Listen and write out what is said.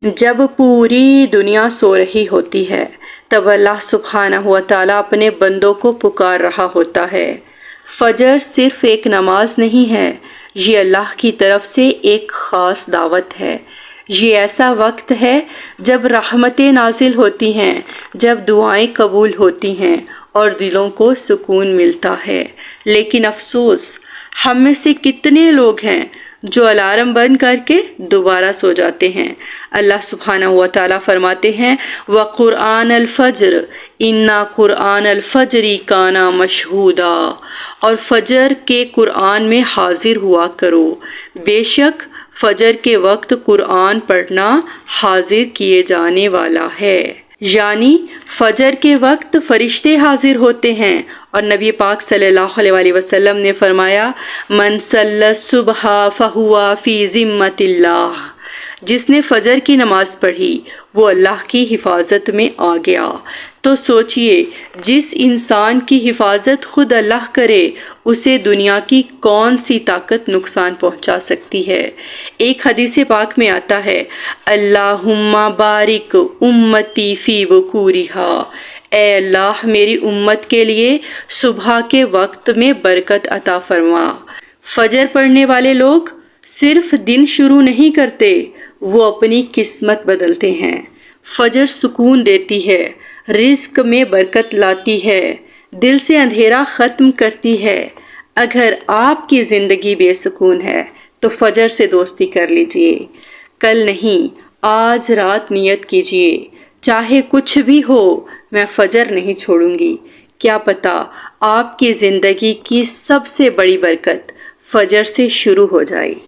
جب پوری دنیا سو رہی ہوتی ہے تب اللہ سبحانہ و تعالیٰ اپنے بندوں کو پکار رہا ہوتا ہے۔ فجر صرف ایک نماز نہیں ہے، یہ اللہ کی طرف سے ایک خاص دعوت ہے۔ یہ ایسا وقت ہے جب رحمتیں نازل ہوتی ہیں، جب دعائیں قبول ہوتی ہیں اور دلوں کو سکون ملتا ہے۔ لیکن افسوس، ہم میں سے کتنے لوگ ہیں جو الارم بند کر کے دوبارہ سو جاتے ہیں۔ اللہ سبحانہ و تعالیٰ فرماتے ہیں وَقُرْآنَ الْفَجْرِ إِنَّا قُرْآنَ الْفَجْرِ كَانَ مَشْهُودًا، اور فجر کے قرآن میں حاضر ہوا کرو، بے شک فجر کے وقت قرآن پڑھنا حاضر کیے جانے والا ہے۔ یعنی فجر کے وقت فرشتے حاضر ہوتے ہیں، اور نبی پاک صلی اللہ علیہ وآلہ وسلم نے فرمایا من صلی الصبح فہو فی ذمۃ اللہ، جس نے فجر کی نماز پڑھی وہ اللہ کی حفاظت میں آ گیا۔ تو سوچئے، جس انسان کی حفاظت خود اللہ کرے اسے دنیا کی کون سی طاقت نقصان پہنچا سکتی ہے۔ ایک حدیث پاک میں آتا ہے اللہم بارک امتی فی وقورہا، اے اللہ میری امت کے لیے صبح کے وقت میں برکت عطا فرما۔ فجر پڑھنے والے لوگ صرف دن شروع نہیں کرتے، وہ اپنی قسمت بدلتے ہیں۔ فجر سکون دیتی ہے، رزق میں برکت لاتی ہے، دل سے اندھیرا ختم کرتی ہے۔ اگر آپ کی زندگی بے سکون ہے تو فجر سے دوستی کر لیجئے۔ کل نہیں، آج رات نیت کیجئے، چاہے کچھ بھی ہو میں فجر نہیں چھوڑوں گی۔ کیا پتہ آپ کی زندگی کی سب سے بڑی برکت فجر سے شروع ہو جائے۔